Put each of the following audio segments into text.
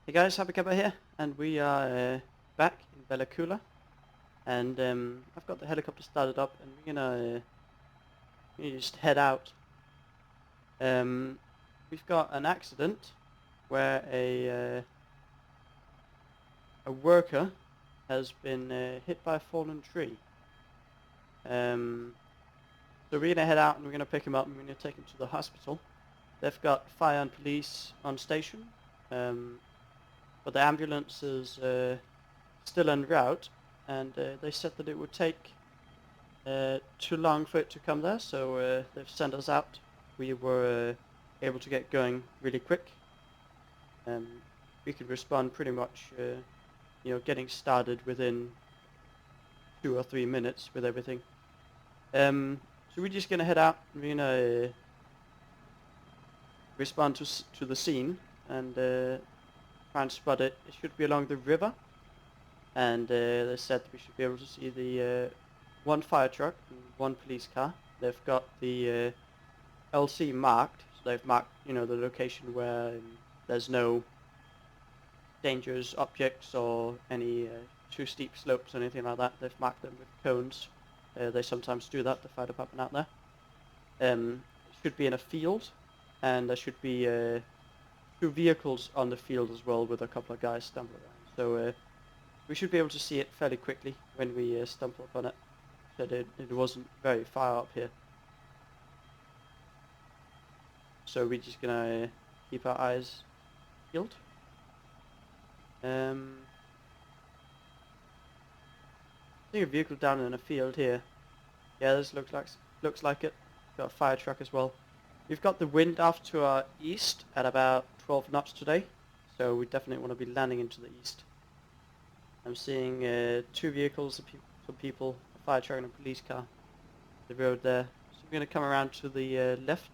Hey guys, Happy Coola here, and we are back in Coola, and I've got the helicopter started up, and we're gonna just head out. Um, we've got an accident where a worker has been hit by a fallen tree. So we're gonna head out and we're gonna pick him up and we're gonna take him to the hospital. They've got fire and police on station, um, but the ambulance is still en route, and they said that it would take too long for it to come there, so they've sent us out. We were able to get going really quick. We could respond pretty much, getting started within 2 or 3 minutes with everything. So we're just gonna head out and we're gonna respond to the scene and try and spot it. It should be along the river, and they said we should be able to see the one fire truck and one police car. They've got the LC marked, so they've marked, the location where there's no dangerous objects or any too steep slopes or anything like that. They've marked them with cones. They sometimes do that, the fire department out there. It should be in a field, and there should be 2 vehicles on the field as well with a couple of guys stumbling around. So we should be able to see it fairly quickly when we stumble upon it. Said it wasn't very far up here. So we're just gonna keep our eyes peeled. I think a vehicle down in a field here. Yeah, this looks like it. Got a fire truck as well. We've got the wind off to our east at about 12 knots today, so we definitely want to be landing into the east. I'm seeing 2 vehicles, some people, a fire truck and a police car. The road there. So we're going to come around to the left.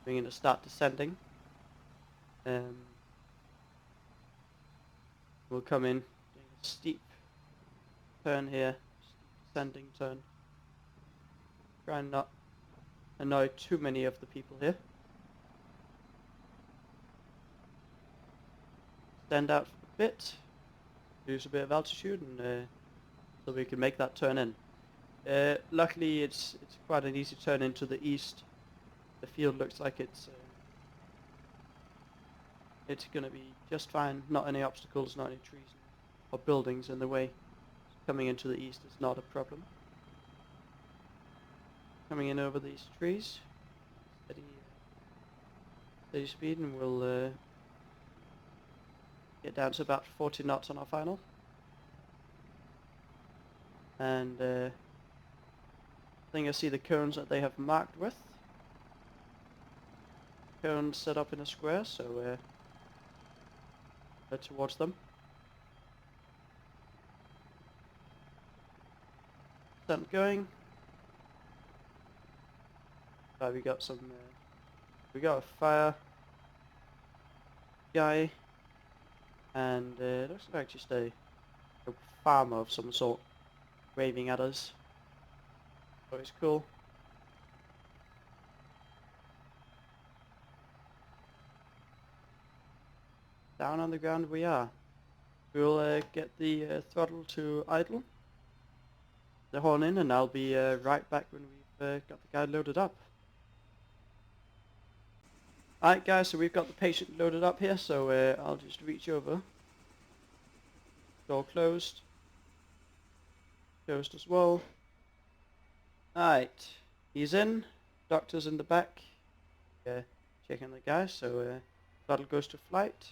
We're going to start descending. We'll come in, doing a steep turn here, steep descending turn. Try and not annoy too many of the people here. Stand out a bit, lose a bit of altitude, and so we can make that turn in. Luckily, it's quite an easy turn into the east. The field looks like it's going to be just fine. Not any obstacles, not any trees or buildings in the way. Coming into the east is not a problem. Coming in over these trees, steady speed, and we'll get down to about 40 knots on our final. And I think I see the cones that they have marked with. Cones set up in a square, so head towards them. Descent going. We got some. We got a fire guy, and it looks like just a farmer of some sort, waving at us. So it's cool. Down on the ground we are. We'll get the throttle to idle, the horn in, and I'll be right back when we've got the guy loaded up. Alright guys, so we've got the patient loaded up here, so I'll just reach over. Door closed. Closed as well. Alright, he's in. Doctor's in the back. Checking the guy, so throttle goes to flight.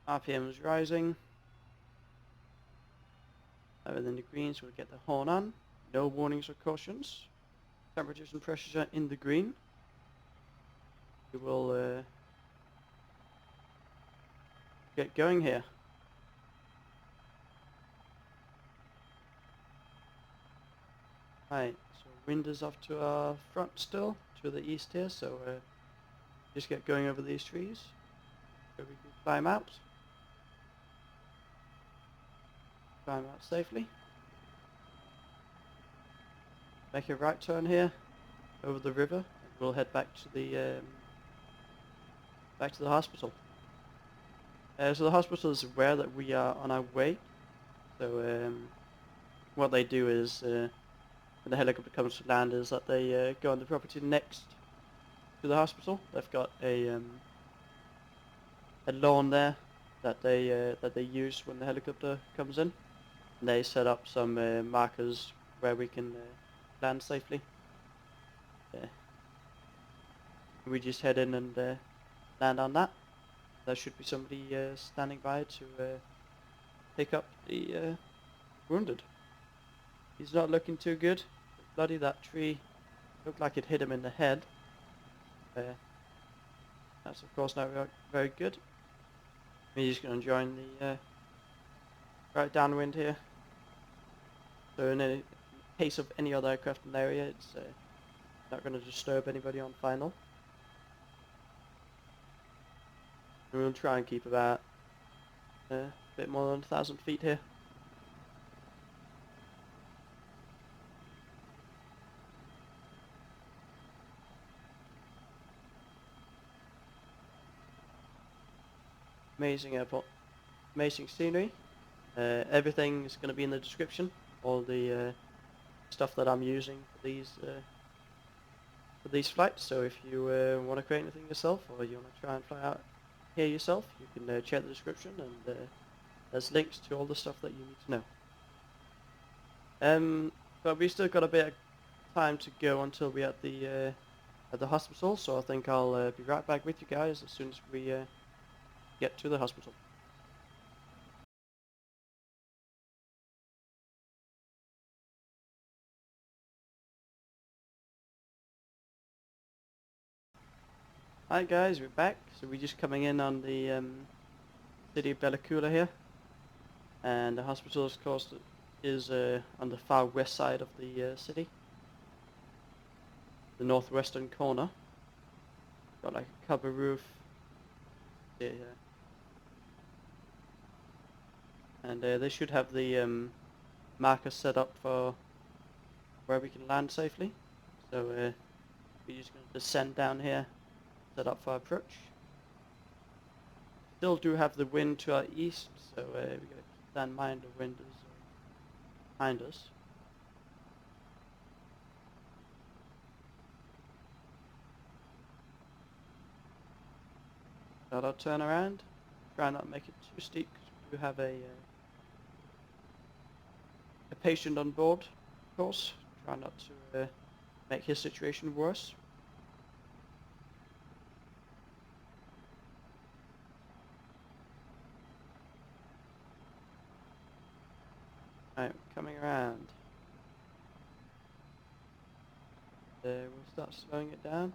RPM is rising. Within the green, so we'll get the horn on. No warnings or cautions. Temperatures and pressures are in the green. We will get going here. Right, so wind is off to our front still, to the east here, so just get going over these trees so we can climb out. Climb out safely. Make a right turn here over the river, and we'll head back to the hospital. So the hospital is aware that we are on our way. So what they do is, when the helicopter comes to land, is that they go on the property next to the hospital. They've got a lawn there that they use when the helicopter comes in. And they set up some markers where we can land safely. We just head in and land on that. There should be somebody standing by to pick up the wounded. He's not looking too good. Bloody, that tree looked like it hit him in the head. That's of course not very good. He's just going to join the right downwind here. So in case of any other aircraft in the area, it's not going to disturb anybody on final. And we'll try and keep about a bit more than 1,000 feet here. Amazing airport, amazing scenery. Everything is going to be in the description. All the stuff that I'm using for these flights. So if you want to create anything yourself, or you want to try and fly out here yourself, you can check the description, and there's links to all the stuff that you need to know. But we still got a bit of time to go until we're at the hospital. So I think I'll be right back with you guys as soon as we get to the hospital. Hi guys, we're back. So we're just coming in on the city of Coola here, and the hospital, of course, is on the far west side of the city, the northwestern corner. Got like a cover roof here, and they should have the marker set up for where we can land safely. So we're just going to descend down here, set up for approach. Still do have the wind to our east, so we got to keep that in mind. The wind is behind us. Got our turn around. Try not to make it too steep because we do have a patient on board, of course. Try not to make his situation worse. Right, coming around. We'll start slowing it down.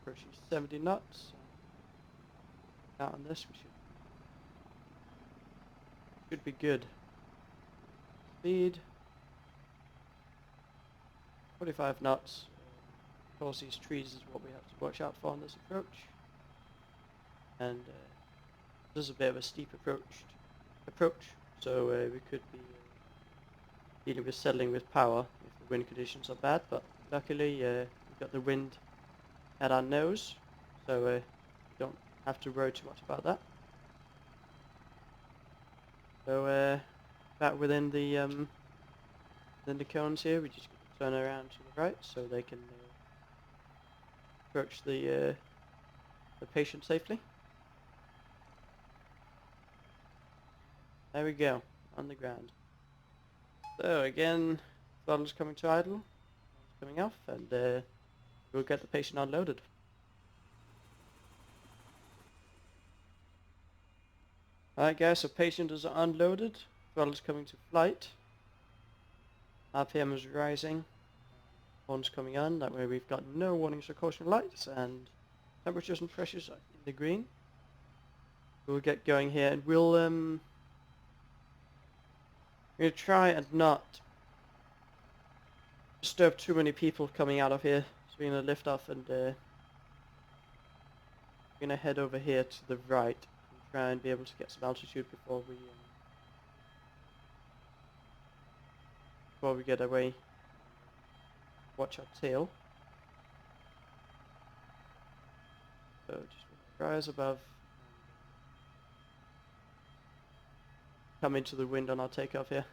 Approaching 70 knots. Out on this, we should be good. Speed 45 knots. Of course, these trees is what we have to watch out for on this approach. And this is a bit of a steep approach, so we could be dealing with settling with power if the wind conditions are bad. But luckily, we've got the wind at our nose, so we don't have to worry too much about that. So back within the cones here, we just turn around to the right so they can approach the patient safely. There we go, on the ground. So again, throttle's coming to idle, coming off, and we'll get the patient unloaded. Alright guys, so patient is unloaded, throttle's coming to flight, RPM is rising, horns coming on, that way we've got no warnings or caution lights, and temperatures and pressures are in the green. We'll get going here, and we'll try and not disturb too many people coming out of here. So we're going to lift off, and we're going to head over here to the right and try and be able to get some altitude before we get away. Watch our tail. So just rise above come into the wind on our takeoff here.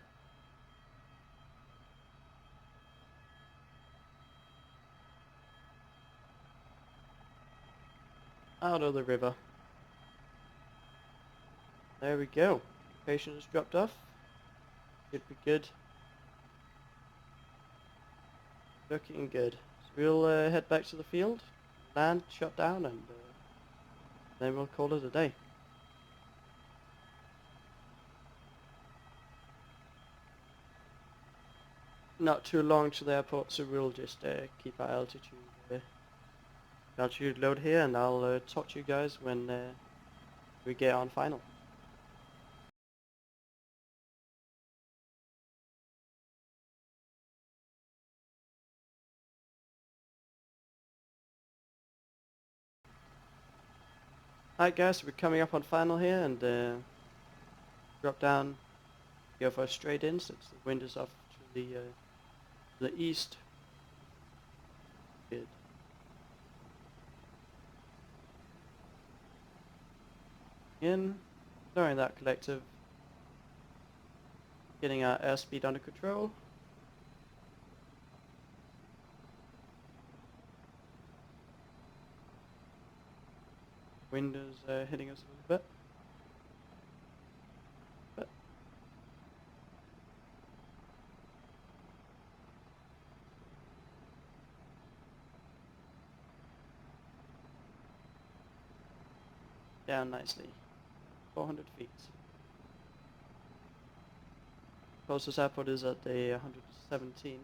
Out of the river. There we go. Patient has dropped off. Should be good. Looking good. So we'll head back to the field, land, shut down, and then we'll call it a day. Not too long to the airport, so we'll just keep our altitude load here, and I'll talk to you guys when we get on final. Alright guys, so we're coming up on final here, and drop down, go for a straight in since the wind is off to the east. Good. In, lowering that collective, getting our airspeed under control. Wind is hitting us a little bit. Down nicely. 400 feet. Closest airport is at the 117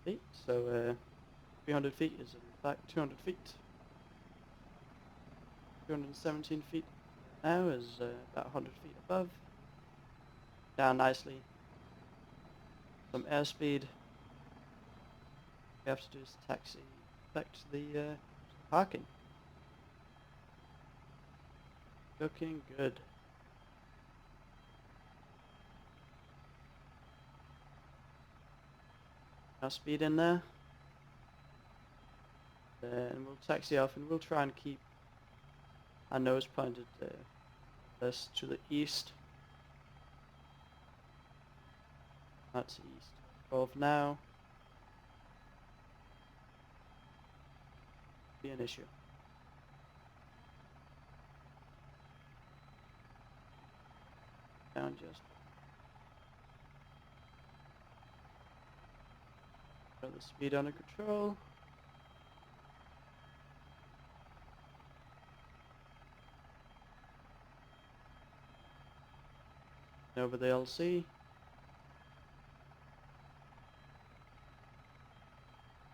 feet, so 300 feet is in fact 200 feet. 217 feet now is about 100 feet above. Down nicely. Some airspeed. We have to do is taxi back to the parking. Looking good. Our speed in there. Then we'll taxi off, and we'll try and keep our nose pointed this to the east. That's east. 12 now. Be an issue. Down just. Got the speed under control. Over the LC.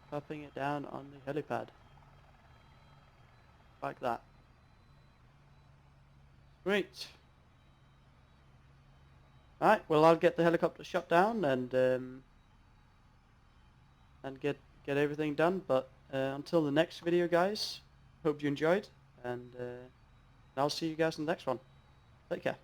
Popping it down on the helipad. Like that. Great. Alright, well I'll get the helicopter shut down and get everything done, but until the next video guys, hope you enjoyed, and I'll see you guys in the next one. Take care.